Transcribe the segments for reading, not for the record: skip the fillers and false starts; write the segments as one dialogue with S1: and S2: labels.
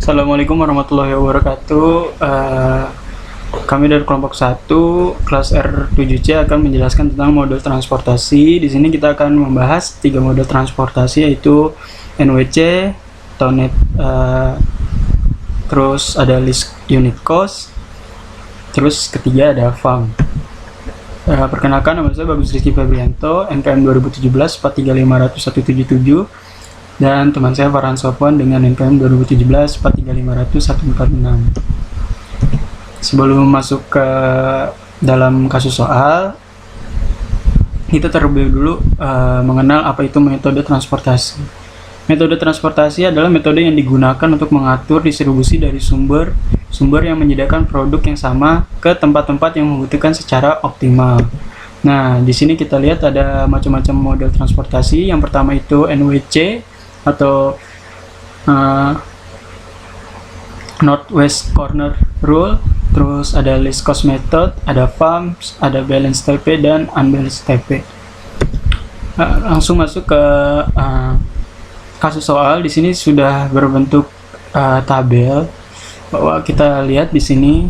S1: Assalamualaikum warahmatullahi wabarakatuh. Kami dari kelompok 1 kelas R7C akan menjelaskan tentang model transportasi. Di sini kita akan membahas 3 model transportasi, yaitu NWC, atau terus ada list unit cost, terus ketiga ada FAM. Perkenalkan, nama saya Bagus Rizky Febrianto, NPM 2017 4350177, dan teman saya Farhan Sofwan dengan NPM 2017 4350146. Sebelum masuk ke dalam kasus soal, kita terlebih dulu mengenal apa itu metode transportasi. Metode transportasi adalah metode yang digunakan untuk mengatur distribusi dari sumber yang menyediakan produk yang sama ke tempat-tempat yang membutuhkan secara optimal. Nah, di sini kita lihat ada macam-macam model transportasi. Yang pertama itu NWC atau Northwest Corner Rule, terus ada Least Cost Method, ada FAM, ada Balance TP dan Unbalanced TP. Langsung masuk ke kasus soal. Di sini sudah berbentuk tabel, bahwa kita lihat di sini.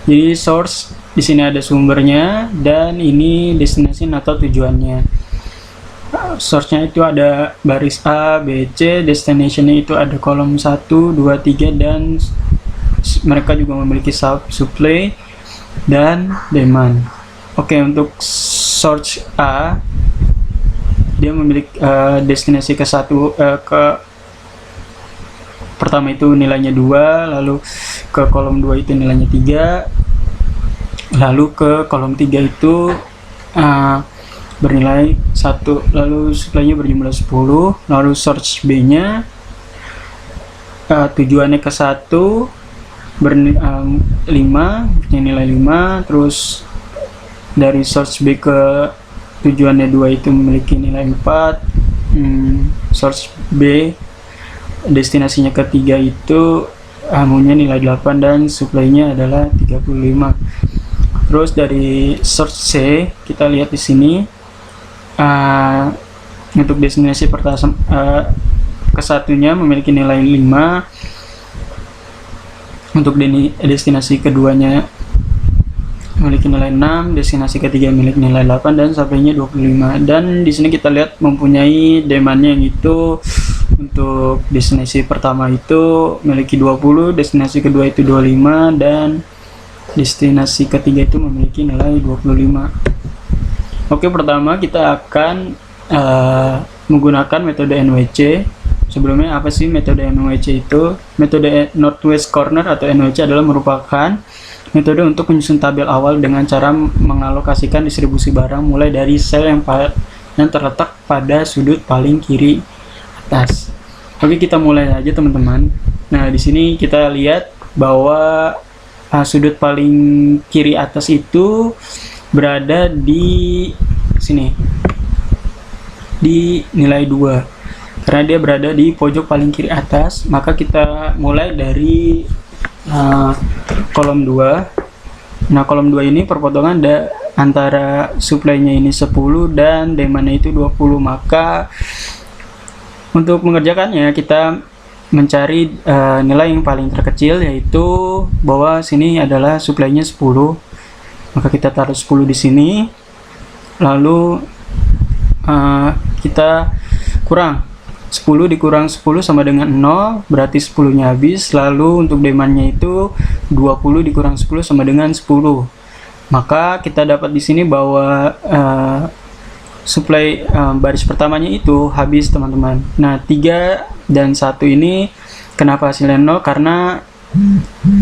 S1: Jadi source di sini ada sumbernya, dan ini destination atau tujuannya. Source-nya itu ada baris A, B, C, destination-nya itu ada kolom 1, 2, 3, dan mereka juga memiliki supply dan demand. Oke, untuk source A, dia memiliki destinasi ke pertama itu nilainya 2, lalu ke kolom 2 itu nilainya 3, lalu ke kolom 3 itu bernilai 1, lalu supply-nya berjumlah 10, lalu source B-nya tujuannya ke 1 bernilai 5, nilai 5, terus dari source B ke tujuannya 2 itu memiliki nilai 4, source B destinasinya ketiga itu punya nilai 8 dan supply-nya adalah 35. Terus dari source C kita lihat di sini, untuk destinasi pertama kesatunya memiliki nilai 5, untuk destinasi keduanya memiliki nilai 6, destinasi ketiga memiliki nilai 8, dan supply-nya 25. Dan di sini kita lihat mempunyai demand-nya, yang itu untuk destinasi pertama itu memiliki 20, destinasi kedua itu 25, dan destinasi ketiga itu memiliki nilai 25. Oke, pertama kita akan menggunakan metode NWC. Sebelumnya, apa sih metode NWC itu? Metode Northwest Corner atau NWC adalah merupakan metode untuk menyusun tabel awal dengan cara mengalokasikan distribusi barang mulai dari sel yang terletak pada sudut paling kiri atas. Oke, kita mulai aja teman-teman. Nah, di sini kita lihat bahwa sudut paling kiri atas itu berada di sini, di nilai 2, karena dia berada di pojok paling kiri atas. Maka kita mulai dari kolom 2. Nah, kolom 2 ini perpotongan antara supply-nya ini 10 dan demand-nya itu 20. Maka untuk mengerjakannya kita mencari nilai yang paling terkecil, yaitu bahwa sini adalah supply-nya 10. Maka kita taruh 10 di sini, lalu kita kurang 10 dikurang 10 sama dengan 0, berarti 10-nya habis. Lalu untuk demand-nya itu 20 dikurang 10 sama dengan 10. Maka kita dapat di sini bahwa supply baris pertamanya itu habis, teman-teman. Nah, 3 dan 1 ini kenapa hasilnya 0? Karena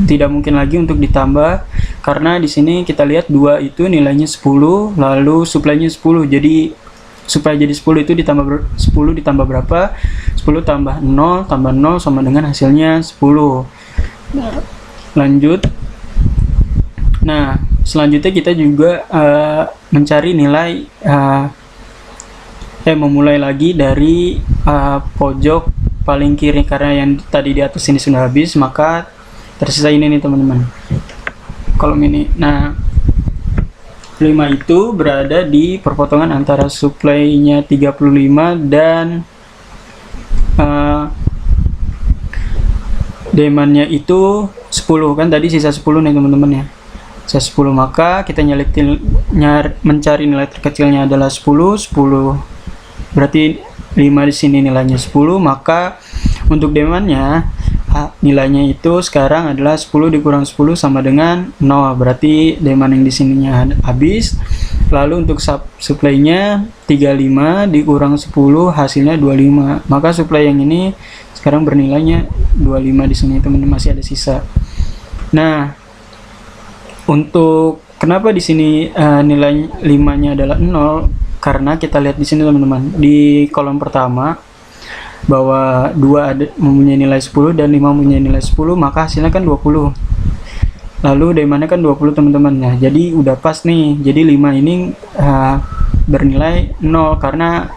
S1: tidak mungkin lagi untuk ditambah, karena di sini kita lihat 2 itu nilainya 10, lalu supply-nya 10. Jadi supaya jadi 10 itu ditambah 10 ditambah berapa? 10 tambah 0 tambah 0 sama dengan hasilnya 10. Lanjut. Nah, selanjutnya kita juga mencari nilai memulai lagi dari pojok paling kiri, karena yang tadi di atas ini sudah habis, maka tersisa ini nih teman-teman, kolom ini. Nah, 5 itu berada di perpotongan antara supply-nya 35 dan uh, demandnya itu 10 kan, tadi sisa 10 nih teman-teman ya, sisa 10, maka kita mencari nilai terkecilnya adalah 10, berarti 5 di sini nilainya 10, maka untuk demandnya nilainya itu sekarang adalah 10 dikurang 10 sama dengan 0, berarti demand yang di sininya habis. Lalu untuk supply-nya 35 dikurang 10 hasilnya 25, maka supply yang ini sekarang bernilainya 25 di sini teman-teman, masih ada sisa. Nah, untuk kenapa di sini nilai 5-nya adalah 0? Karena kita lihat di sini teman-teman, di kolom pertama bahwa 2 mempunyai nilai 10 dan 5 mempunyai nilai 10, maka hasilnya kan 20. Lalu demandnya kan 20 teman-teman. Nah, jadi udah pas nih. Jadi 5 ini bernilai 0 karena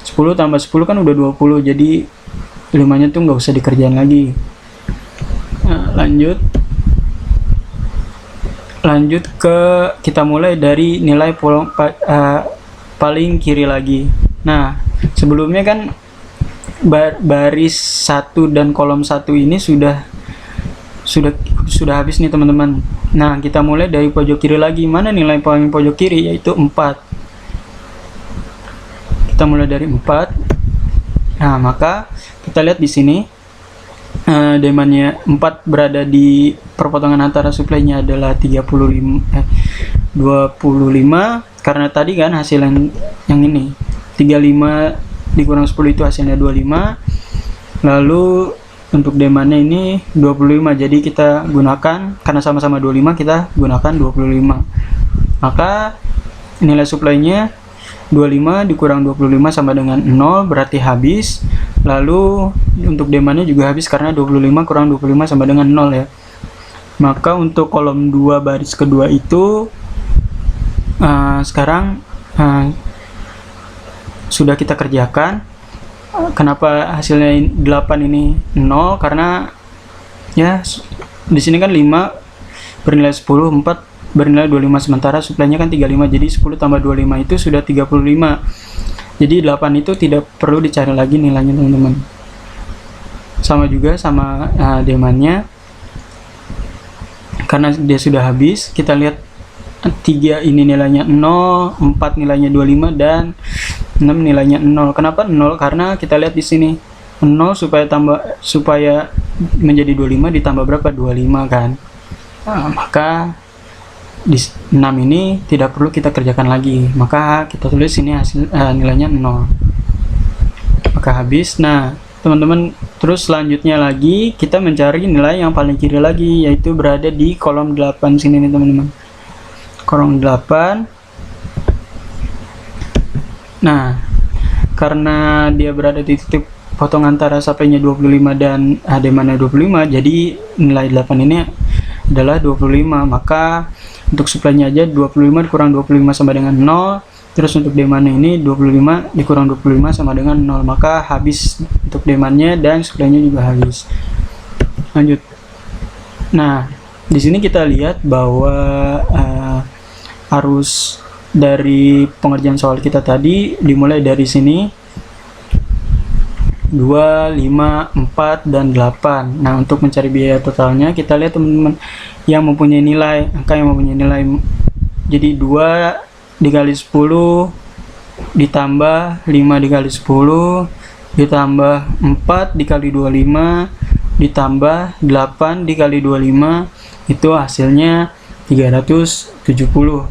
S1: 10 tambah 10 kan udah 20. Jadi 5-nya tuh nggak usah dikerjain lagi. Nah, lanjut ke kita mulai dari nilai paling kiri lagi. Nah, sebelumnya kan baris 1 dan kolom 1 ini sudah habis nih teman-teman. Nah, kita mulai dari pojok kiri lagi. Mana nilai paling pojok kiri? Yaitu 4. Kita mulai dari 4. Nah, maka kita lihat di sini demandnya 4 berada di perpotongan antara supply-nya adalah 25 karena tadi kan hasil yang ini 35 dikurang 10 itu hasilnya 25. Lalu untuk demandnya ini 25, jadi kita gunakan, karena sama-sama 25 kita gunakan 25, maka nilai supply-nya 25 dikurang 25 sama dengan 0, berarti habis. Lalu untuk demandnya juga habis karena 25 kurang 25 sama dengan 0 ya. Maka untuk kolom 2 baris kedua itu sekarang sudah kita kerjakan. Kenapa hasilnya 8 ini 0? Karena ya di sini kan 5 bernilai 10, 4 bernilai 25, sementara supply-nya kan 35, jadi 10 tambah 25 itu sudah 35. Jadi 8 itu tidak perlu dicari lagi nilainya teman-teman. Sama juga sama demand-nya, karena dia sudah habis. Kita lihat 3 ini nilainya 0, 4 nilainya 25, dan 6 nilainya 0. Kenapa 0? Karena kita lihat di sini 0 supaya menjadi 25 ditambah berapa? 25 kan. Maka di 6 ini tidak perlu kita kerjakan lagi, maka kita tulis ini hasil nilainya 0, maka habis. Nah teman-teman, terus selanjutnya lagi kita mencari nilai yang paling kiri lagi, yaitu berada di kolom 8 sini nih teman-teman, kolom 8. Nah, karena dia berada di titik potong antara supply-nya 25 dan demand-nya 25, jadi nilai 8 ini adalah 25, maka untuk supply-nya aja 25 dikurang 25 sama dengan 0. Terus untuk demand-nya ini 25 dikurang 25 sama dengan 0, maka habis untuk demand-nya dan supply-nya juga habis. Lanjut. Nah, di sini kita lihat bahwa arus dari pengerjaan soal kita tadi dimulai dari sini 2, 5, 4, dan 8. Nah, untuk mencari biaya totalnya kita lihat teman-teman yang mempunyai nilai, angka yang mempunyai nilai, jadi 2 dikali 10 ditambah 5 dikali 10 ditambah 4 dikali 25 ditambah 8 dikali 25, itu hasilnya 370.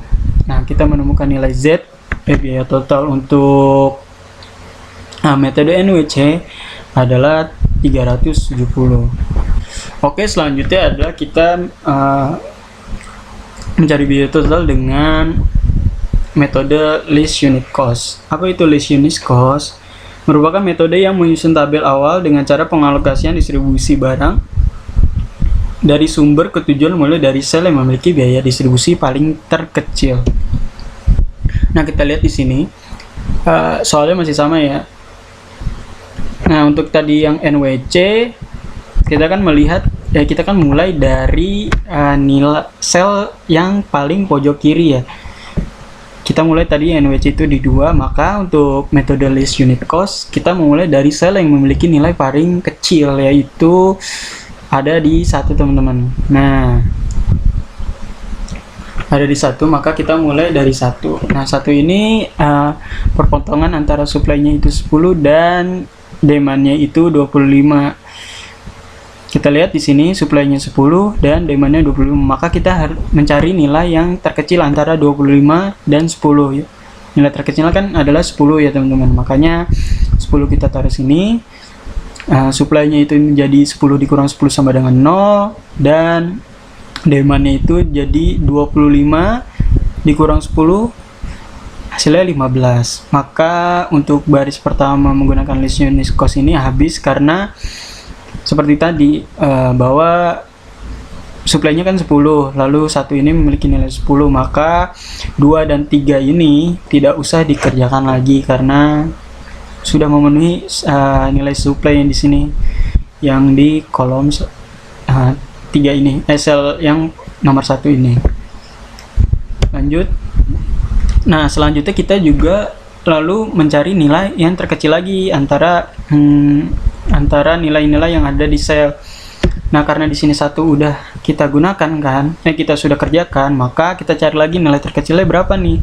S1: Nah, kita menemukan nilai Z, biaya total untuk metode NWC adalah 370. Oke, selanjutnya adalah kita mencari biaya total dengan metode least unit cost. Apa itu least unit cost? Merupakan metode yang menyusun tabel awal dengan cara pengalokasian distribusi barang dari sumber ke tujuan mulai dari sel yang memiliki biaya distribusi paling terkecil. Nah, kita lihat di sini soalnya masih sama ya. Nah, untuk tadi yang NWC kita kan melihat kita kan mulai dari nilai sel yang paling pojok kiri ya. kita mulai tadi NWC itu di 2, maka untuk metode list unit cost kita memulai dari sel yang memiliki nilai paling kecil, yaitu ada di 1 teman-teman. Nah, ada di 1, maka kita mulai dari 1. Nah, 1 ini perpotongan antara supply-nya itu 10 dan demand-nya itu 25. Kita lihat di sini supply-nya 10 dan demand-nya 25. Maka kita harus mencari nilai yang terkecil antara 25 dan 10 ya. Nilai terkecilnya kan adalah 10 ya, teman-teman. Makanya 10 kita taruh sini. Supply-nya itu menjadi 10 dikurang 10 sama dengan 0, dan demand-nya itu jadi 25 dikurang 10 hasilnya 15. Maka untuk baris pertama menggunakan list unit cost ini habis karena seperti tadi bahwa supply-nya kan 10, lalu 1 ini memiliki nilai 10, maka 2 dan 3 ini tidak usah dikerjakan lagi karena sudah memenuhi nilai supply yang di sini, yang di kolom 3 ini, sel yang nomor 1 ini. Lanjut. Nah, selanjutnya kita juga lalu mencari nilai yang terkecil lagi antara nilai-nilai yang ada di sel. Nah, karena di sini 1 udah kita gunakan kan, kita sudah kerjakan, maka kita cari lagi nilai terkecilnya berapa nih.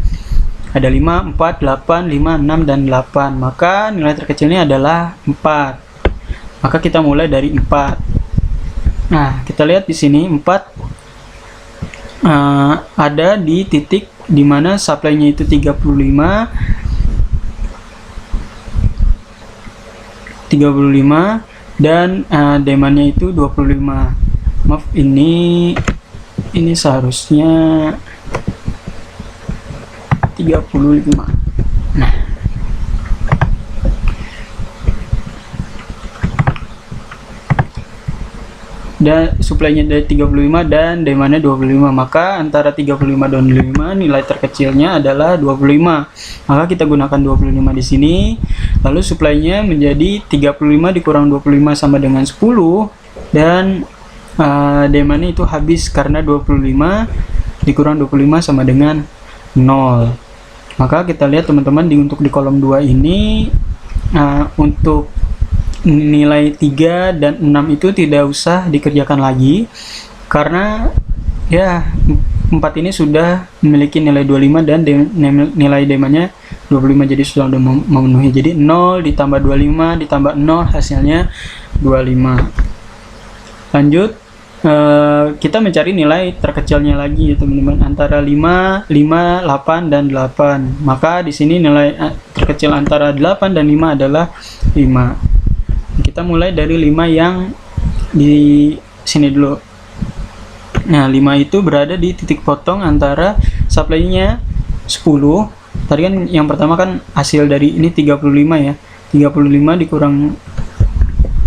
S1: Ada 5, 4, 8, 5, 6, dan 8. Maka nilai terkecilnya adalah 4. Maka kita mulai dari 4. Nah, kita lihat di sini 4 ada di titik dimana supply-nya itu 35 dan demand-nya itu 25. Maaf, ini seharusnya 35. Nah, dan supply-nya dari 35 dan demand-nya 25. Maka antara 35 dan 25 nilai terkecilnya adalah 25. Maka kita gunakan 25 di sini. Lalu supply-nya menjadi 35 dikurang 25 sama dengan 10, dan demand-nya itu habis karena 25 dikurang 25 sama dengan 0. Maka kita lihat teman-teman untuk di kolom 2 ini untuk nilai 3 dan 6 itu tidak usah dikerjakan lagi karena ya 4 ini sudah memiliki nilai 25 dan nilai demand-nya 25, jadi sudah memenuhi. Jadi 0 ditambah 25 ditambah 0 hasilnya 25. Lanjut, kita mencari nilai terkecilnya lagi ya teman-teman, antara 5, 8, dan 8. Maka di sini nilai terkecil antara 8 dan 5 adalah 5. Kita mulai dari 5 yang di sini dulu. Nah, 5 itu berada di titik potong antara supply-nya 10. Tadi kan yang pertama kan hasil dari ini 35 ya. 35 dikurang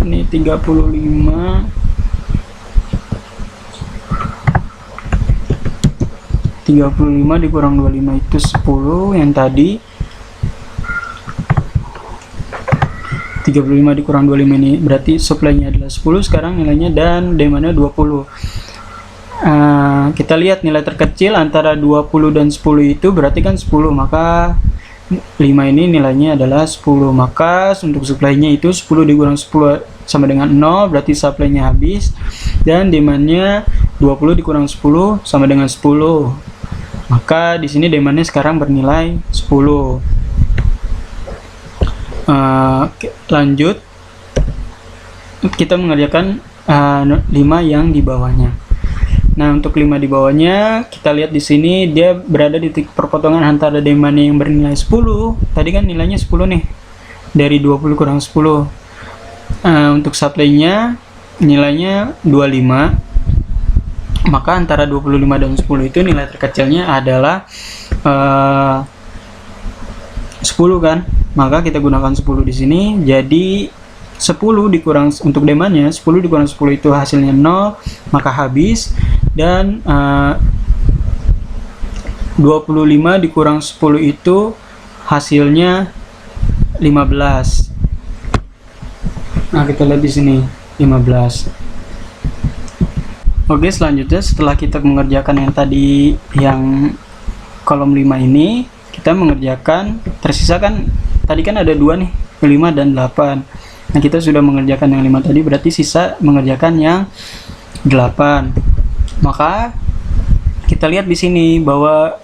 S1: ini 35 dikurang 25 itu 10 yang tadi. 35 dikurang 25 ini berarti supply-nya adalah 10 sekarang nilainya, dan demand-nya 20. Kita lihat nilai terkecil antara 20 dan 10 itu berarti kan 10, maka 5 ini nilainya adalah 10. Maka untuk supply-nya itu 10 dikurang 10 sama dengan 0, berarti supply-nya habis, dan demand-nya 20 dikurang 10 sama dengan 10. Maka di sini demand-nya sekarang bernilai 10. Lanjut, kita mengerjakan 5 yang di bawahnya. Nah, untuk 5 di bawahnya kita lihat di sini dia berada di titik perpotongan antara demand yang bernilai 10. Tadi kan nilainya 10 nih. Dari 20 kurang 10. Untuk supply-nya nilainya 25. Maka antara 25 dan 10 itu nilai terkecilnya adalah 10 kan. Maka kita gunakan 10 di sini. Jadi 10 dikurang untuk demand-nya, 10 dikurang 10 itu hasilnya 0, maka habis. Dan 25 dikurang 10 itu hasilnya 15. Nah, kita lihat di sini 15. Oke, selanjutnya setelah kita mengerjakan yang tadi yang kolom 5 ini, kita mengerjakan, tersisa kan tadi kan ada 2 nih, 5 dan 8. Nah, kita sudah mengerjakan yang 5 tadi, berarti sisa mengerjakan yang 8. Maka kita lihat di sini bahwa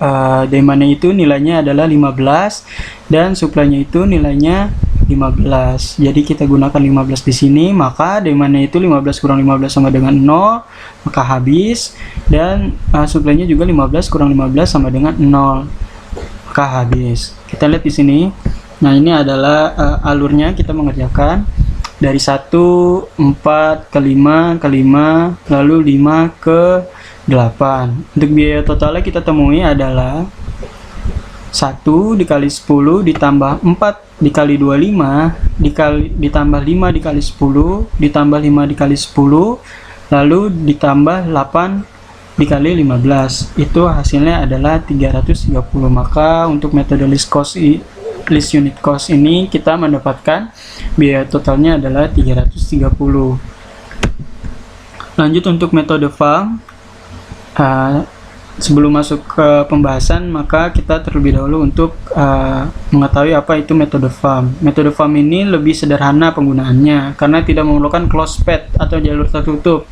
S1: demand-nya itu nilainya adalah 15 dan supply-nya itu nilainya 15. Jadi kita gunakan 15 di sini, maka demand-nya itu 15 kurang 15 sama dengan 0, maka habis. Dan supply-nya juga 15 kurang 15 sama dengan 0, maka habis. Kita lihat di sini. Nah, ini adalah alurnya kita mengerjakan dari 1, 4 ke 5 ke 5, lalu 5 ke 8. Untuk biaya totalnya kita temui adalah 1 dikali 10 ditambah 4 dikali 25 ditambah 5 dikali 10 ditambah 5 dikali 10 lalu ditambah 8 dikali 15. Itu hasilnya adalah 330. Maka untuk metode list unit cost ini kita mendapatkan biaya totalnya adalah 330. Lanjut untuk metode farm. Sebelum masuk ke pembahasan, maka kita terlebih dahulu untuk mengetahui apa itu metode farm. Metode farm ini lebih sederhana penggunaannya karena tidak memerlukan closed path atau jalur tertutup.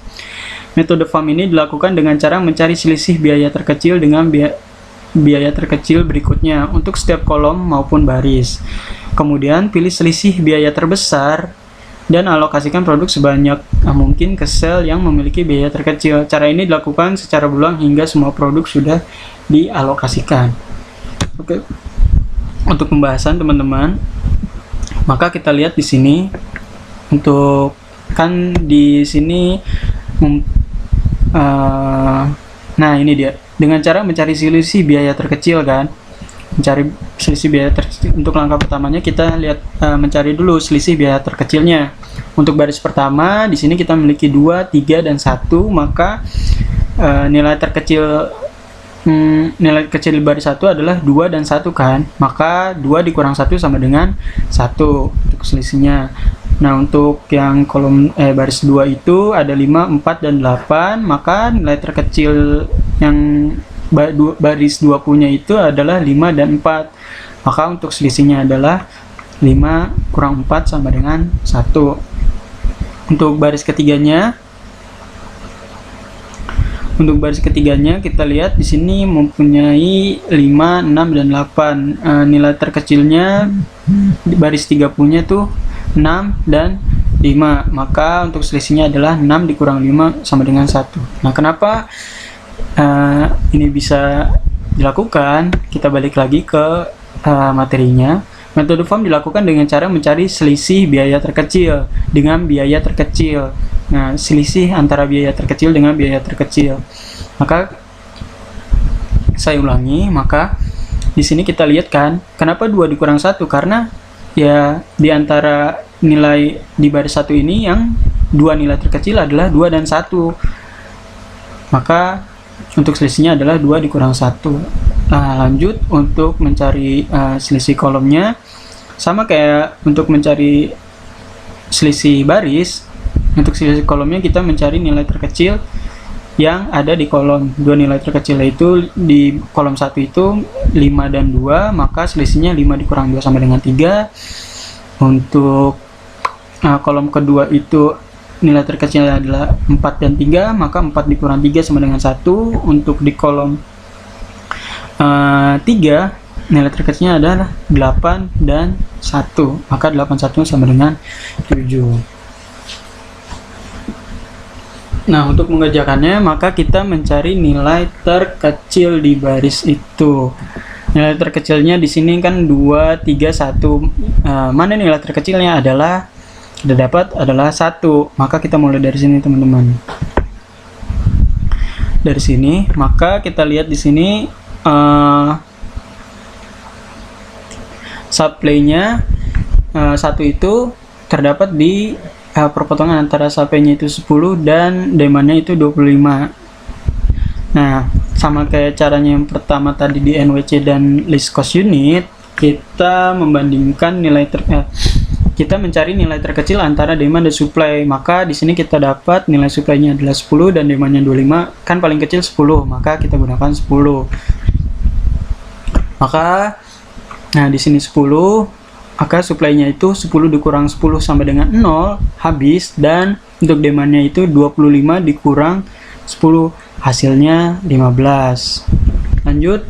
S1: Metode farm ini dilakukan dengan cara mencari selisih biaya terkecil dengan biaya terkecil berikutnya untuk setiap kolom maupun baris. Kemudian pilih selisih biaya terbesar dan alokasikan produk sebanyak mungkin ke sel yang memiliki biaya terkecil. Cara ini dilakukan secara berulang hingga semua produk sudah dialokasikan. Oke. Untuk pembahasan teman-teman, maka kita lihat di sini untuk kan di sini nah ini dia. Dengan cara mencari selisih biaya terkecil kan. Mencari selisih biaya terkecil. Untuk langkah pertamanya kita lihat mencari dulu selisih biaya terkecilnya. Untuk baris pertama di sini kita memiliki 2, 3 dan 1, maka nilai terkecil nilai kecil baris 1 adalah 2 dan 1 kan. Maka 2 dikurang 1 sama dengan 1 untuk selisihnya. Nah, untuk yang kolom baris 2 itu ada 5, 4 dan 8, maka nilai terkecil yang baris 2 punya itu adalah 5 dan 4. Maka untuk selisihnya adalah 5 kurang 4 sama dengan 1. Untuk baris ketiganya kita lihat di sini mempunyai 5, 6 dan 8. Nilai terkecilnya di baris 3 punya tuh 6 dan 5. Maka untuk selisihnya adalah 6 dikurang 5 sama dengan 1. Nah, kenapa ini bisa dilakukan? Kita balik lagi ke materinya. Metode farm dilakukan dengan cara mencari selisih biaya terkecil dengan biaya terkecil. Nah, selisih antara biaya terkecil dengan biaya terkecil. Maka saya ulangi, maka di sini kita lihat kan, kenapa 2 dikurang 1? Karena ya di antara nilai di baris 1 ini yang 2 nilai terkecil adalah 2 dan 1. Maka untuk selisihnya adalah 2 dikurang 1. Nah, lanjut untuk mencari selisih kolomnya. Sama kayak untuk mencari selisih baris. Untuk selisih kolomnya kita mencari nilai terkecil yang ada di kolom. 2 nilai terkecil itu di kolom 1 itu 5 dan 2, maka selisihnya 5 dikurang 2 sama dengan 3. Untuk kolom kedua itu nilai terkecilnya adalah 4 dan 3, maka 4 dikurang 3 sama dengan 1. Untuk di kolom 3 nilai terkecilnya adalah 8 dan 1, maka 8 1 sama dengan 7. Nah, untuk mengerjakannya maka kita mencari nilai terkecil di baris itu. Nilai terkecilnya di sini kan 2, 3, 1. Mana nilai terkecilnya adalah kita dapat adalah 1. Maka kita mulai dari sini teman-teman. Dari sini, maka kita lihat di sini supply-nya 1 itu terdapat di perpotongan antara supply-nya itu 10 dan demand-nya itu 25. Nah, sama kayak caranya yang pertama tadi di NWC dan list cost unit, kita membandingkan kita mencari nilai terkecil antara demand dan supply. Maka di sini kita dapat nilai supply-nya adalah 10 dan demand-nya 25, kan paling kecil 10, maka kita gunakan 10. Maka Nah, di sini 10, maka supply-nya itu 10 dikurang 10 sama dengan 0, habis. Dan untuk demand-nya itu 25 dikurang 10, hasilnya 15. Lanjut.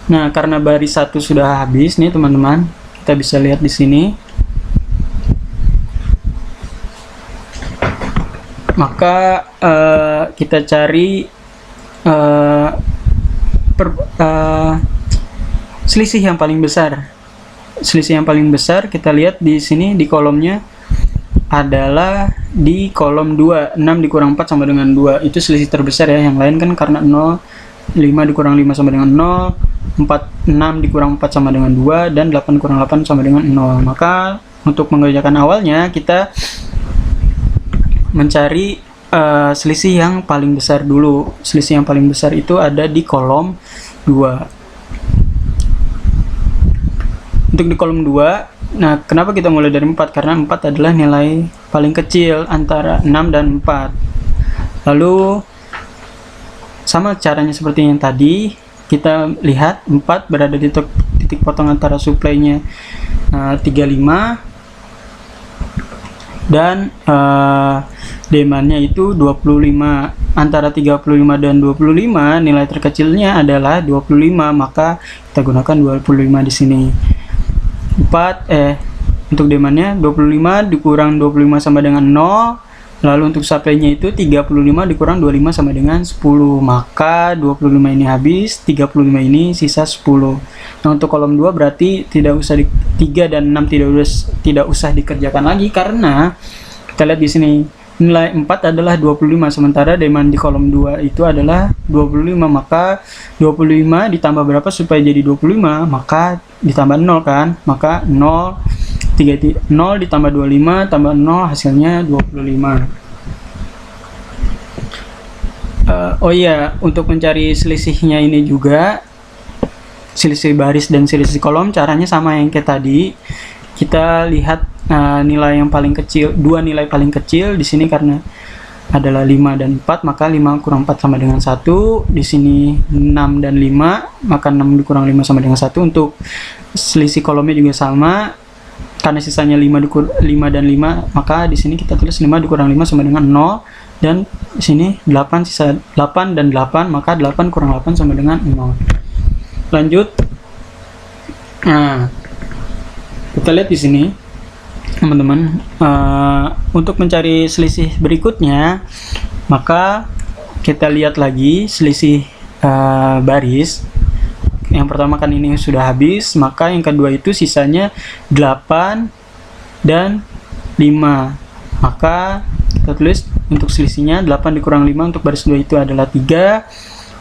S1: Nah, karena baris 1 sudah habis nih teman-teman, kita bisa lihat di sini. Maka kita cari selisih yang paling besar. Selisih yang paling besar kita lihat di sini di kolomnya adalah di kolom 2, 6 dikurang 4 sama dengan 2. Itu selisih terbesar ya. Yang lain kan karena 0, 5 dikurang 5 sama dengan 0, 6 dikurang 4 sama dengan 2, dan 8 dikurang 8 sama dengan 0. Maka untuk mengerjakan awalnya kita mencari selisih yang paling besar dulu. Selisih yang paling besar itu ada di kolom 2. Untuk di kolom 2, nah kenapa kita mulai dari 4? Karena 4 adalah nilai paling kecil antara 6 dan 4. Lalu sama caranya seperti yang tadi, kita lihat 4 berada di titik potong antara supply-nya 35 dan demand-nya itu 25. Antara 35 dan 25 nilai terkecilnya adalah 25, maka kita gunakan 25 di sini. Untuk demand-nya 25 dikurang 25 sama dengan 0. Lalu untuk supply-nya itu 35 dikurang 25 sama dengan 10. Maka 25 ini habis, 35 ini sisa 10. Nah, untuk kolom 2 berarti 3 dan 6 tidak usah dikerjakan lagi, karena kita lihat di sini nilai 4 adalah 25, sementara demand di kolom 2 itu adalah 25. Maka 25 ditambah berapa supaya jadi 25? Maka ditambah 0 kan? Maka 0 ditambah 25 tambah 0 hasilnya 25. Oh iya, untuk mencari selisihnya ini juga, selisih baris dan selisih kolom, caranya sama yang kayak tadi. Kita lihat nilai yang paling kecil, dua nilai paling kecil di sini karena adalah 5 dan 4, maka 5 kurang 4 sama dengan 1. Di sini 6 dan 5, maka 6 dikurang 5 sama dengan 1. Untuk selisih kolomnya juga sama, karena sisanya 5 dan 5, maka di sini kita tulis 5 dikurang 5 sama dengan 0. Dan di sini 8, sisa 8 dan 8, maka 8 kurang 8 sama dengan 0. Lanjut. Nah, kita lihat di sini teman-teman, untuk mencari selisih berikutnya, maka kita lihat lagi selisih baris. Yang pertama kan ini sudah habis, maka yang kedua itu sisanya 8 dan 5. Maka kita tulis untuk selisihnya 8 dikurang 5 untuk baris 2 itu adalah 3.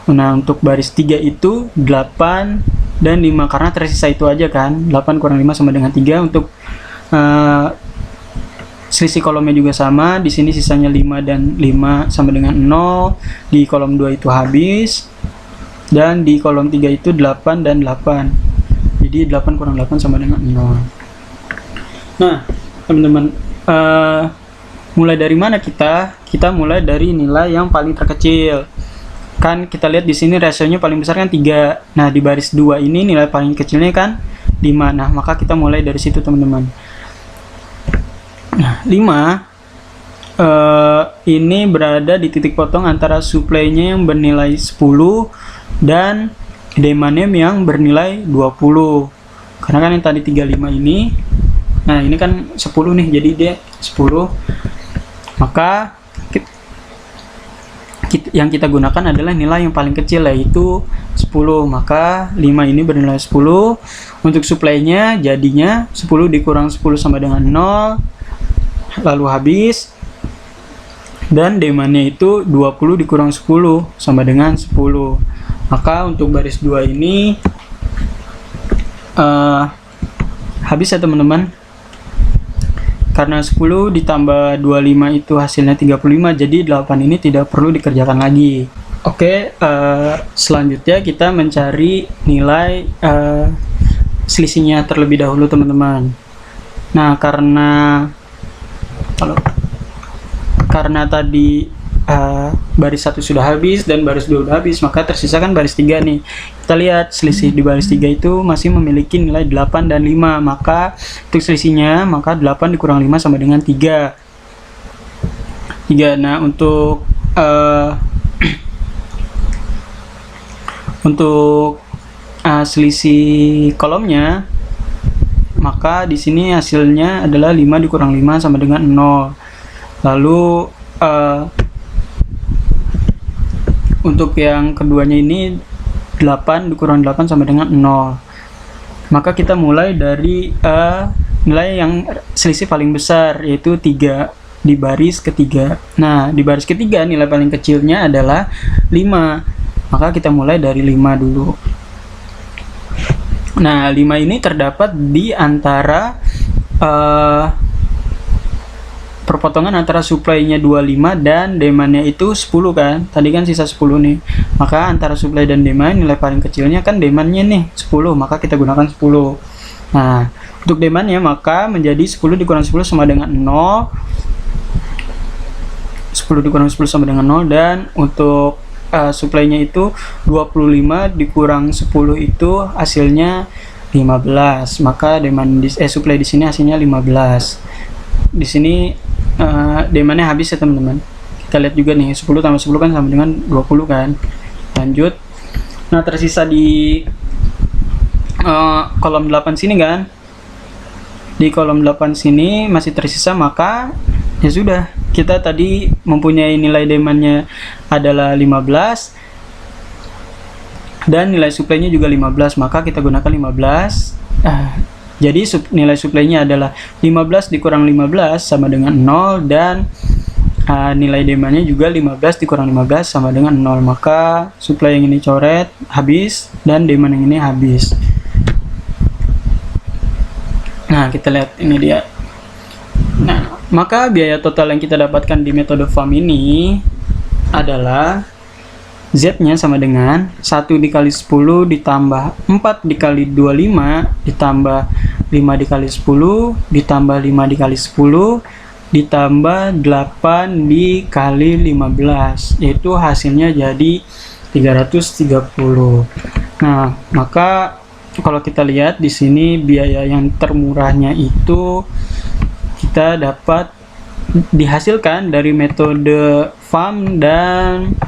S1: Nah, untuk baris 3 itu 8 dan 5, karena tersisa itu aja kan. 8 kurang 5 sama dengan 3. Untuk selisih kolomnya juga sama. Di sini sisanya 5 dan 5 sama dengan 0. Di kolom 2 itu habis. Dan di kolom 3 itu 8 dan 8. Jadi 8 kurang 8 sama dengan 0. Nah, teman-teman, mulai dari mana kita? Kita mulai dari nilai yang paling terkecil. Kan kita lihat di sini rasionya paling besar kan 3. Nah, di baris 2 ini nilai paling kecilnya kan 5. Nah, maka kita mulai dari situ, teman-teman. Nah, 5 ini berada di titik potong antara supply-nya yang bernilai 10 dan demand-nya yang bernilai 20. Karena kan yang tadi 35 ini, nah ini kan 10 nih, jadi dia 10. Maka yang kita gunakan adalah nilai yang paling kecil, yaitu 10. Maka 5 ini bernilai 10. Untuk supply-nya jadinya 10 dikurang 10 sama dengan 0, lalu habis. Dan demand-nya itu 20 dikurang 10 sama dengan 10. Maka untuk baris 2 ini habis ya teman-teman. Karena 10 ditambah 25 itu hasilnya 35, jadi 8 ini tidak perlu dikerjakan lagi. Oke, selanjutnya kita mencari nilai selisihnya terlebih dahulu, teman-teman. Nah, karena tadi baris 1 sudah habis dan baris 2 sudah habis, maka tersisa kan baris 3 nih. Kita lihat selisih di baris 3 itu masih memiliki nilai 8 dan 5, maka untuk selisihnya maka 8 dikurang 5 sama dengan 3. Nah, untuk selisih kolomnya, maka di sini hasilnya adalah 5 dikurang 5 sama dengan 0. Lalu untuk yang keduanya ini 8 dikurang 8 sama dengan 0. Maka kita mulai dari nilai yang selisih paling besar, yaitu 3 di baris ketiga. Nah, di baris ketiga nilai paling kecilnya adalah 5. Maka kita mulai dari 5 dulu. Nah, 5 ini terdapat di antara perpotongan antara supply-nya 25 dan demand-nya itu 10 kan. Tadi kan sisa 10 nih. Maka antara supply dan demand nilai paling kecilnya kan demand-nya nih 10, maka kita gunakan 10. Nah, untuk demand-nya maka menjadi 10 dikurang 10 sama dengan 0. 10 dikurang 10 sama dengan 0, dan untuk supply-nya itu 25 dikurang 10 itu hasilnya 15. Maka demand supply di sini hasilnya 15. Di sini demand-nya habis ya teman-teman. Kita lihat juga nih, 10 tambah 10 kan sama dengan 20 kan. Lanjut. Nah, tersisa di kolom 8 sini kan. Di kolom 8 sini masih tersisa, maka ya sudah, kita tadi mempunyai nilai demand-nya adalah 15 dan nilai supply-nya juga 15, maka kita gunakan 15. Jadi nilai supply-nya adalah 15 dikurang 15 sama dengan 0, dan nilai demand-nya juga 15 dikurang 15 sama dengan 0. Maka supply yang ini coret habis dan demand yang ini habis. Nah, kita lihat ini dia. Nah, maka biaya total yang kita dapatkan di metode FAM ini adalah Z-nya sama dengan 1 dikali 10 ditambah 4 dikali 25 ditambah 5 dikali 10 ditambah 5 dikali 10 ditambah 8 dikali 15, yaitu hasilnya jadi 330. Nah, maka kalau kita lihat di sini biaya yang termurahnya itu kita dapat dihasilkan dari metode FAM dan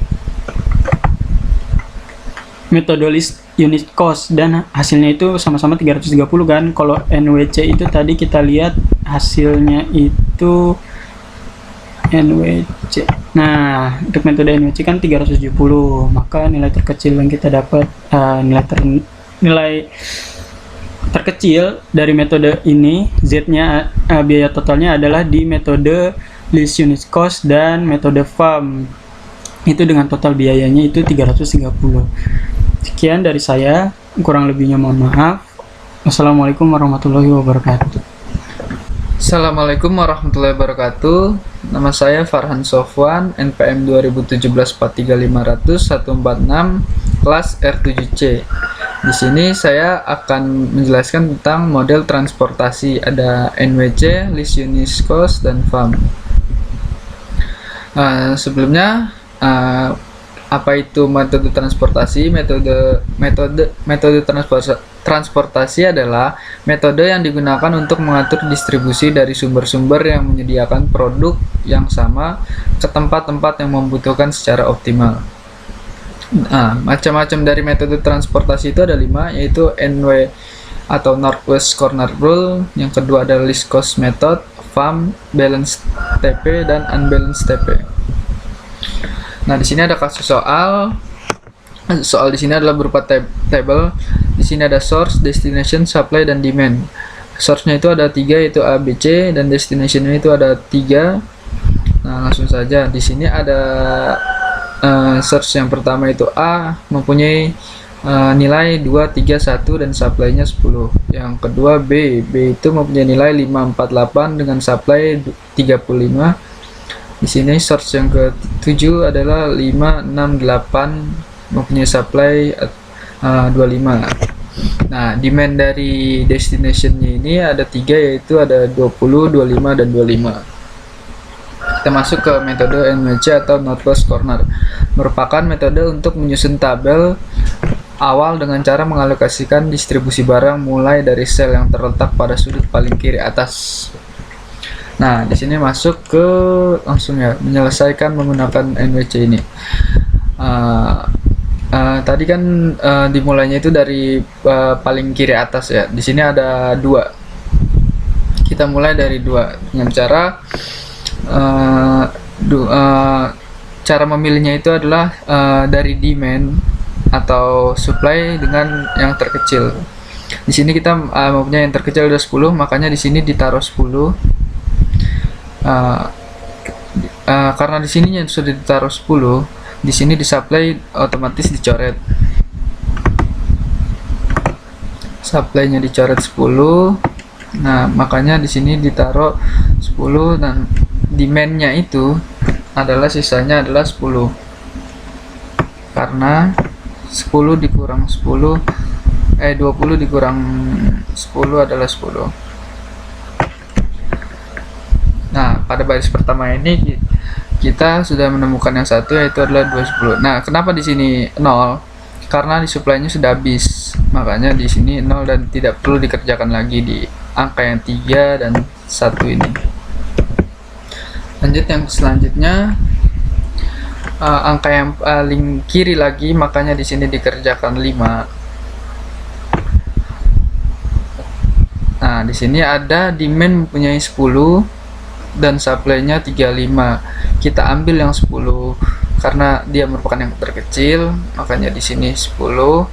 S1: metode list unit cost, dan hasilnya itu sama-sama 330 kan. Kalau NWC itu tadi kita lihat hasilnya itu NWC. Nah, untuk metode NWC kan 370, maka nilai terkecil yang kita dapat nilai terkecil dari metode ini, Z-nya biaya totalnya adalah di metode list unit cost dan metode FAM. Itu dengan total biayanya itu 330. Sekian dari saya, kurang lebihnya mohon maaf. Wassalamualaikum warahmatullahi wabarakatuh.
S2: Assalamualaikum warahmatullahi wabarakatuh. Nama saya Farhan Sofwan, NPM 2017-43500-146, kelas R7C. Di sini saya akan menjelaskan tentang model transportasi. Ada NWC, list unit cost, dan FAM. Sebelumnya, apa itu metode transportasi? Metode transportasi adalah metode yang digunakan untuk mengatur distribusi dari sumber-sumber yang menyediakan produk yang sama ke tempat-tempat yang membutuhkan secara optimal. Macam-macam dari metode transportasi itu ada 5, yaitu NW atau Northwest Corner Rule, yang kedua adalah Least Cost Method, FAM, Balanced TP, dan Unbalanced TP. Nah, di sini ada kasus soal. Soal di sini adalah berupa table. Di sini ada source, destination, supply, dan demand. Source-nya itu ada 3, yaitu A, B, C, dan destination-nya itu ada 3. Nah, langsung saja. Di sini ada source yang pertama itu A, mempunyai nilai 2, 3, 1, dan supply-nya 10. Yang kedua B itu mempunyai nilai 5, 4, 8 dengan supply 35. Di sini source yang ke-7 adalah 5, 6, 8 mempunyai supply 25. Nah, demand dari destination-nya ini ada 3, yaitu ada 20, 25, dan 25. kita masuk ke metode NWC atau Northwest Corner. Merupakan metode untuk menyusun tabel awal dengan cara mengalokasikan distribusi barang mulai dari sel yang terletak pada sudut paling kiri atas. Nah, di sini masuk ke langsung ya, menyelesaikan menggunakan NWC ini. Tadi kan dimulainya itu dari paling kiri atas ya. Di sini ada 2. Kita mulai dari 2 dengan cara cara memilihnya itu adalah dari demand atau supply dengan yang terkecil. Di sini kita mempunyai yang terkecil ada 10, makanya di sini ditaruh 10. Karena di sini yang sudah ditaruh 10, di sini di supply otomatis dicoret. Supply-nya dicoret 10. Nah, makanya di sini ditaruh 10 dan demand-nya itu adalah sisanya adalah 10. Karena 10 dikurang 10 20 dikurang 10 adalah 10. Nah, pada baris pertama ini kita sudah menemukan yang satu, yaitu adalah 210. Nah, kenapa di sini 0? Karena di supply-nya sudah habis. Makanya di sini 0 dan tidak perlu dikerjakan lagi di angka yang 3 dan 1 ini. Lanjut yang selanjutnya, angka yang paling kiri lagi, makanya di sini dikerjakan 5. Nah, di sini ada demand mempunyai 10 dan supply-nya 35. Kita ambil yang 10 karena dia merupakan yang terkecil, makanya di sini 10.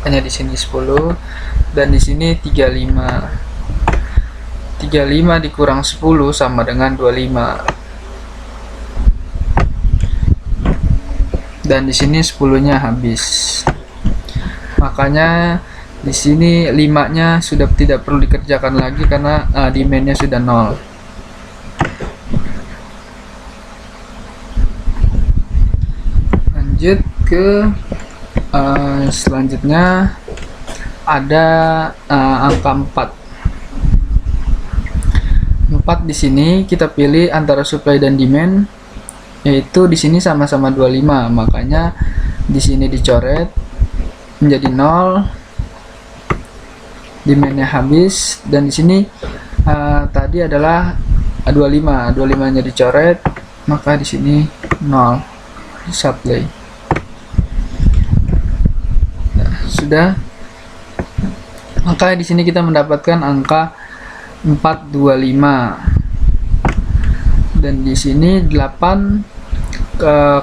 S2: Hanya di sini 10 dan di sini 35. 35 dikurang 10 sama dengan 25. Dan di sini 10-nya habis. Makanya di sini 5-nya sudah tidak perlu dikerjakan lagi karena demand-nya sudah 0. Lanjut ke selanjutnya ada angka 4 di sini kita pilih antara supply dan demand, yaitu di sini sama-sama 25, makanya di sini dicoret menjadi 0, demandnya habis, dan di sini tadi adalah 25-nya dicoret, maka di sini 0 supply. Sudah, maka di sini kita mendapatkan angka 425 dan di sini 8.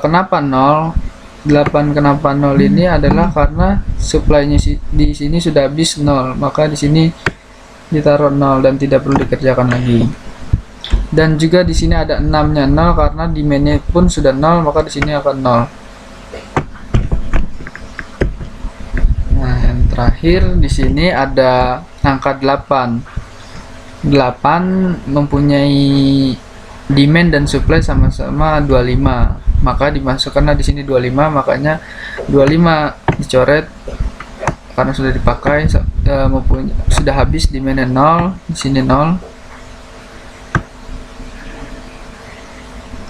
S2: Kenapa 0? 8 kenapa 0 ini adalah karena supply-nya di sini sudah habis 0, maka di sini ditaruh 0 dan tidak perlu dikerjakan lagi. Dan juga di sini ada 6-nya 0 karena demand-nya pun sudah 0, maka di sini akan 0. Terakhir di sini ada angka 8. 8 mempunyai demand dan supply sama-sama 25. Maka dimasukkanlah di sini 25, makanya 25 dicoret karena sudah dipakai, sudah habis, demandnya 0, di sini 0.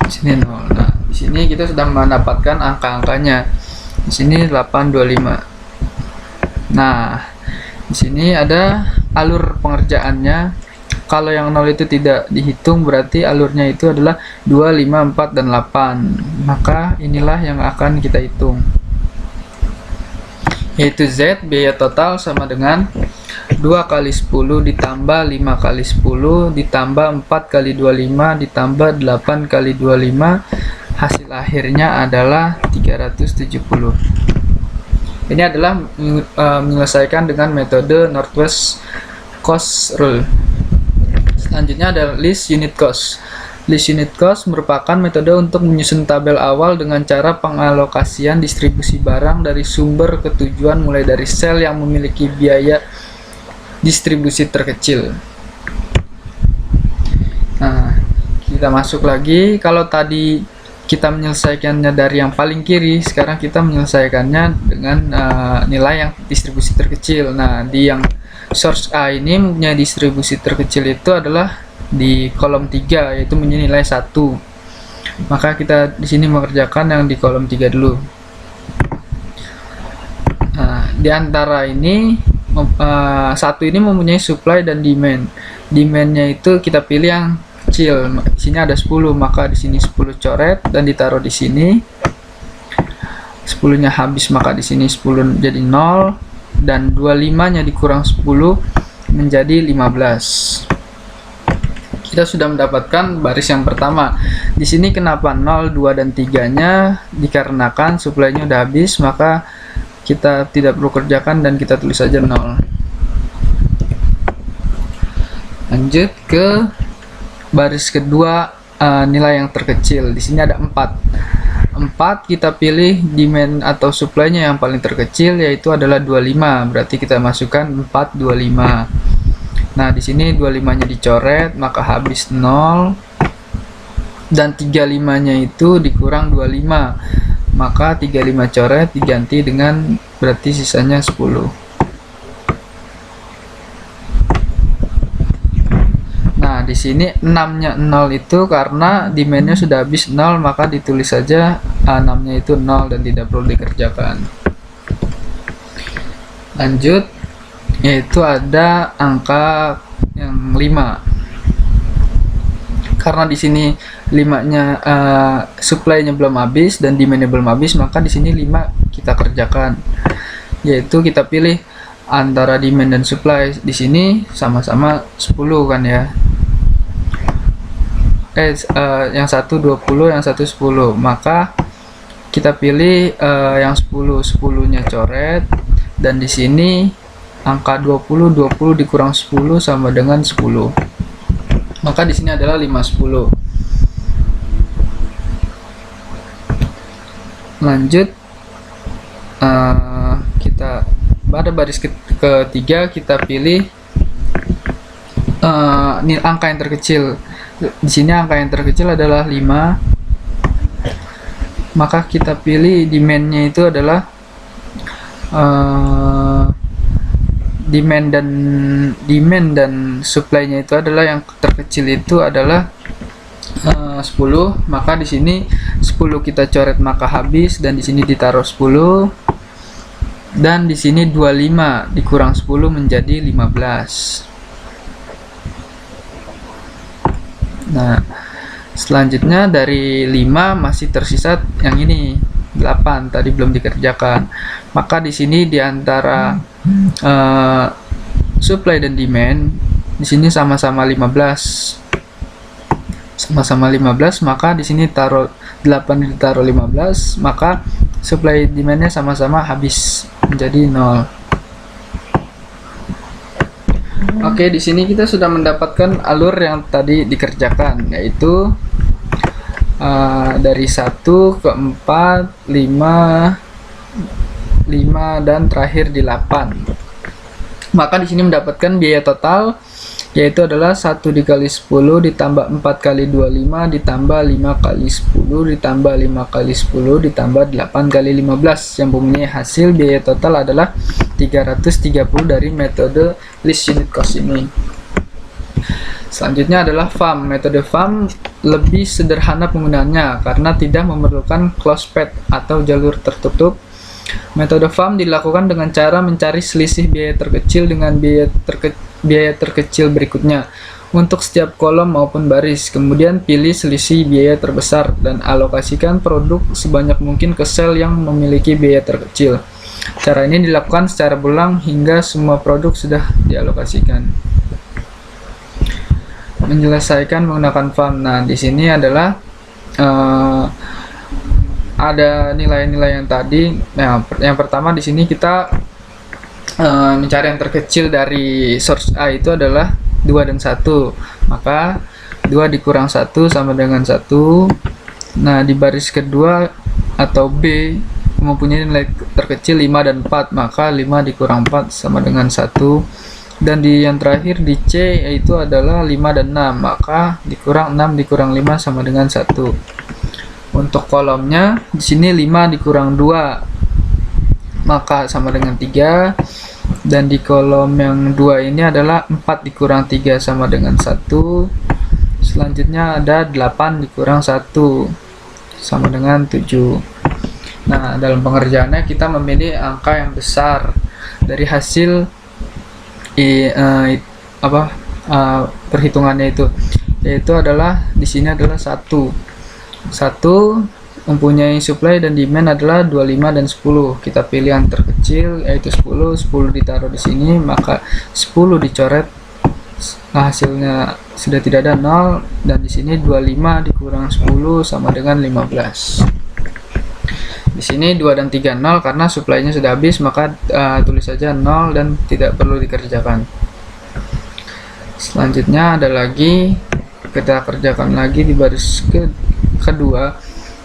S2: Di sini 0. Nah, di sini kita sudah mendapatkan angka-angkanya. Di sini 825. Nah, di sini ada alur pengerjaannya. Kalau yang 0 itu tidak dihitung, berarti alurnya itu adalah 2, 5, 4, dan 8. Maka inilah yang akan kita hitung, yaitu Z, biaya total sama dengan 2 kali 10 ditambah 5 kali 10 ditambah 4 kali 25 ditambah 8 kali 25. Hasil akhirnya adalah 370. Ini adalah menyelesaikan dengan metode Northwest Cost Rule. Selanjutnya ada list unit cost. List unit cost merupakan metode untuk menyusun tabel awal dengan cara pengalokasian distribusi barang dari sumber ke tujuan mulai dari sel yang memiliki biaya distribusi terkecil. Nah, kita masuk lagi. Kalau tadi kita menyelesaikannya dari yang paling kiri, sekarang kita menyelesaikannya dengan nilai yang distribusi terkecil. Nah, di yang source A ini mempunyai distribusi terkecil itu adalah di kolom 3, yaitu menjadi nilai 1. Maka kita di sini mengerjakan yang di kolom 3 dulu. Nah, di antara ini satu ini mempunyai supply dan demand. Demandnya itu kita pilih yang kecil. Di sini ada 10, maka di sini 10 coret dan ditaruh di sini. 10-nya habis, maka di sini 10 jadi 0 dan 25-nya dikurang 10 menjadi 15. Kita sudah mendapatkan baris yang pertama. Di sini kenapa 0, 2 dan 3-nya? Dikarenakan supply-nya udah habis, maka kita tidak perlu kerjakan dan kita tulis saja 0. Lanjut ke baris kedua, nilai yang terkecil. Di sini ada 4. Kita pilih demand atau supply-nya yang paling terkecil, yaitu adalah 25. Berarti kita masukkan 4, 25. Nah, di sini 25-nya dicoret, maka habis 0. Dan 35-nya itu dikurang 25. Maka 35 coret diganti dengan, berarti sisanya 10. Nah, di sini 6-nya 0 itu karena demand-nya sudah habis 0, maka ditulis saja 6-nya itu 0 dan tidak perlu dikerjakan. Lanjut, yaitu ada angka yang 5. Karena di sini 5-nya supply-nya belum habis dan demand-nya belum habis, maka di sini 5 kita kerjakan. Yaitu kita pilih antara demand dan supply. Di sini sama-sama 10 kan ya. Yang satu 20, yang satu 10. Maka kita pilih yang 10-nya coret, dan di sini angka 20 dikurang 10 sama dengan 10. Maka di sini adalah 5/10. Lanjut, kita pada baris ketiga kita pilih angka yang terkecil. Di sini angka yang terkecil adalah 5. Maka kita pilih demand-nya itu adalah demand dan supply-nya itu adalah yang terkecil itu adalah 10. Maka di sini 10 kita coret maka habis, dan di sini ditaruh 10, dan di sini 25 dikurang 10 menjadi 15. Nah, selanjutnya dari 5 masih tersisa yang ini 8, tadi belum dikerjakan. Maka di sini di antara supply dan demand, di sini sama-sama 15. Sama-sama 15, maka di sini taruh 8 ditaruh 15, maka supply demandnya sama-sama habis menjadi 0. Oke, di sini kita sudah mendapatkan alur yang tadi dikerjakan, yaitu dari 1 ke 4, 5 dan terakhir di 8. Maka di sini mendapatkan biaya total, yaitu adalah 1 dikali 10 ditambah 4 kali 25 ditambah 5 kali 10 ditambah 5 kali 10 ditambah 8 kali 15, yang mempunyai hasil biaya total adalah 330 dari metode least unit cost ini. Selanjutnya adalah FAM. Metode FAM lebih sederhana penggunaannya karena tidak memerlukan close path atau jalur tertutup. Metode FAM dilakukan dengan cara mencari selisih biaya terkecil dengan biaya terkecil berikutnya untuk setiap kolom maupun baris. Kemudian pilih selisih biaya terbesar dan alokasikan produk sebanyak mungkin ke sel yang memiliki biaya terkecil. Cara ini dilakukan secara berulang hingga semua produk sudah dialokasikan. Menyelesaikan menggunakan FAM. Nah, di sini adalah ada nilai-nilai yang tadi. Nah, yang pertama di sini kita mencari yang terkecil dari source A itu adalah 2 dan 1. Maka 2 dikurang 1 sama dengan 1. Nah, di baris kedua atau B mempunyai nilai terkecil 5 dan 4. Maka 5 dikurang 4 sama dengan 1. Dan di yang terakhir di C yaitu adalah 5 dan 6. Maka dikurang 6 dikurang 5 sama dengan 1. Untuk kolomnya di sini 5 dikurang 2 maka sama dengan 3, dan di kolom yang 2 ini adalah 4 dikurang 3 sama dengan 1, Selanjutnya ada 8 dikurang 1 sama dengan 7. Nah, dalam pengerjaannya kita memilih angka yang besar dari hasil perhitungannya itu, yaitu adalah di sini adalah 1 mempunyai supply dan demand adalah 25 dan 10. Kita pilih yang terkecil yaitu 10 ditaruh di sini, maka 10 dicoret. Hasilnya sudah tidak ada 0, dan di sini 25 dikurang 10 sama dengan 15. Di sini 2 dan 3 0 karena supply-nya sudah habis, maka tulis saja 0 dan tidak perlu dikerjakan. Selanjutnya ada lagi, kita kerjakan lagi di baris kedua.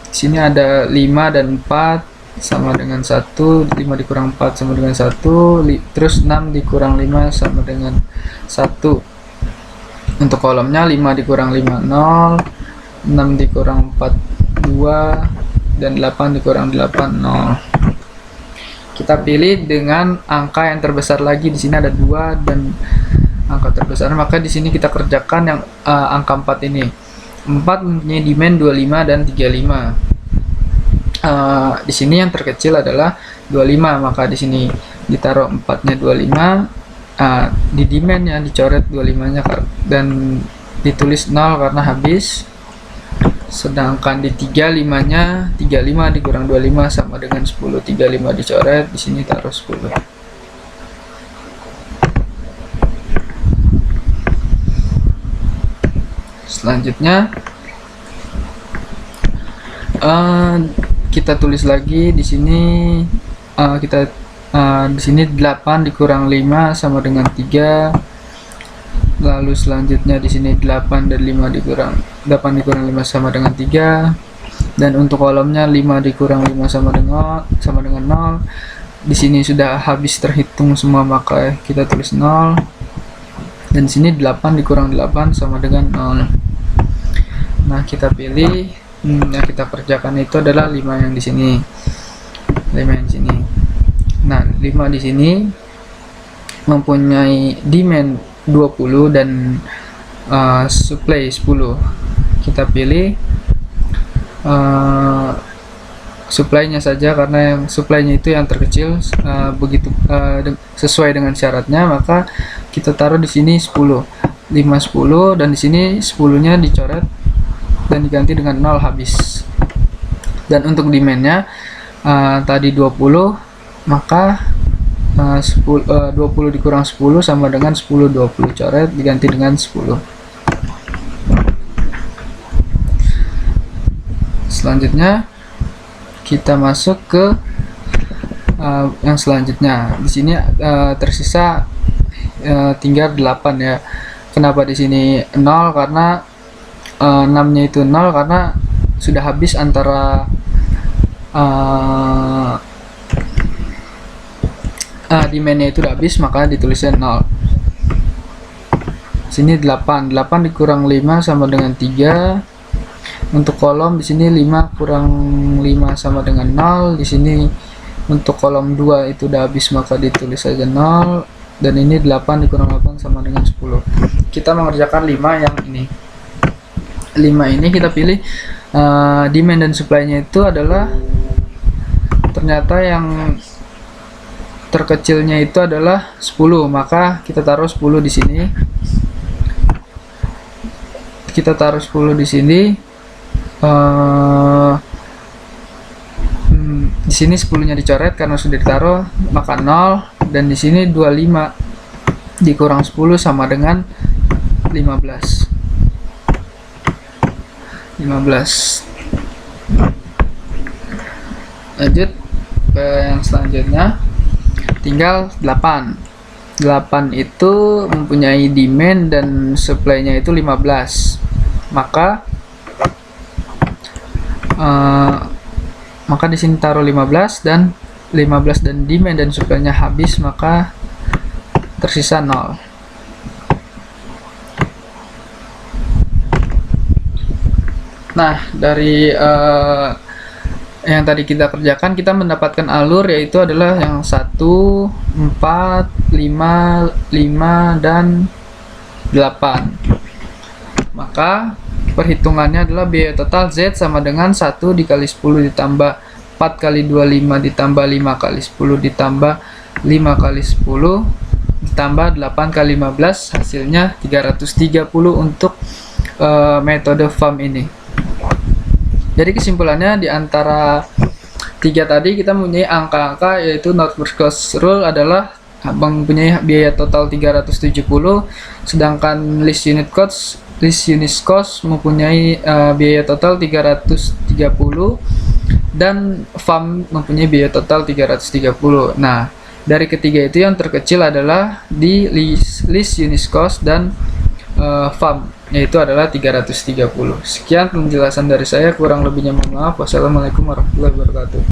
S2: Di sini ada 5 dan 4 sama dengan 1, 5 dikurang 4 sama dengan 1, terus 6 dikurang 5 sama dengan 1. Untuk kolomnya 5 dikurang 5 0, 6 dikurang 4 2, dan 8 dikurang 8 0. Kita pilih dengan angka yang terbesar lagi. Di sini ada 2 dan angka terbesar, maka di sini kita kerjakan yang angka 4 ini. 4 mempunyai demand 25 dan 35. Di sini yang terkecil adalah 25, maka di sini ditaruh 4-nya 25. Di demand yang dicoret 25-nya dan ditulis 0 karena habis. Sedangkan di 35-nya 35 dikurang 25 sama dengan 10. 35 dicoret, di sini taruh 10. Selanjutnya kita tulis lagi di sini, di sini 8 dikurang 5 sama dengan 3. Lalu selanjutnya di sini 8 dan 5 dikurang 5 sama dengan 3. Dan untuk kolomnya 5 dikurang 5 sama dengan 0. Di sini sudah habis terhitung semua, maka kita tulis 0. Dan di sini 8 dikurang 8 sama dengan 0. Nah, kita pilih yang kita kerjakan itu adalah 5 yang di sini. 5 yang di sini. Nah, 5 di sini mempunyai demand 20 dan supply 10. Kita pilih supply-nya saja karena yang supply-nya itu yang terkecil, begitu sesuai dengan syaratnya, maka kita taruh di sini 10. 5 10, dan di sini 10-nya dicoret dan diganti dengan 0 habis. Dan untuk demand-nya tadi 20, maka 20 dikurang 10 sama dengan 10. 20 coret diganti dengan 10. Selanjutnya kita masuk ke yang selanjutnya. Di sini tersisa tinggal 8 ya. Kenapa di sini 0? Karena 6-nya itu 0 karena sudah habis antara demand-nya itu udah habis, maka ditulisnya 0. Sini 8 dikurang 5 sama dengan 3. Untuk kolom di sini 5 kurang 5 sama dengan 0. Di sini untuk kolom 2 itu udah habis, maka ditulis saja 0. Dan ini 8 dikurang 8 sama dengan 10. Kita mengerjakan 5 yang ini. 5 ini kita pilih demand dan supply-nya itu adalah, ternyata yang terkecilnya itu adalah 10, maka kita taruh 10 di sini. Kita taruh 10 di sini. Di sini 10-nya dicoret karena sudah ditaruh, maka 0. Dan di sini 25 dikurang 10 sama dengan 15. Lanjut ke yang selanjutnya. Tinggal 8 itu mempunyai demand dan supply-nya itu 15. Maka di sini taruh 15 dan demand dan supply-nya habis, maka tersisa 0. Nah, dari yang tadi kita kerjakan, kita mendapatkan alur, yaitu adalah yang 1, 4, 5, 5, dan 8. Maka perhitungannya adalah biaya total Z sama dengan 1 dikali 10 ditambah 4 kali 25 ditambah 5 kali 10 ditambah 5 kali 10 ditambah 8 kali 15, hasilnya 330 untuk metode FAM ini. Jadi kesimpulannya, di antara tiga tadi kita mempunyai angka-angka, yaitu Northwest Coast Rule adalah mempunyai biaya total 370, sedangkan list unit cost mempunyai biaya total 330, dan FAM mempunyai biaya total 330. Nah, dari ketiga itu yang terkecil adalah di list unit cost dan FAM, yaitu adalah 330. Sekian penjelasan dari saya, kurang lebihnya mohon maaf. Wassalamualaikum warahmatullahi wabarakatuh.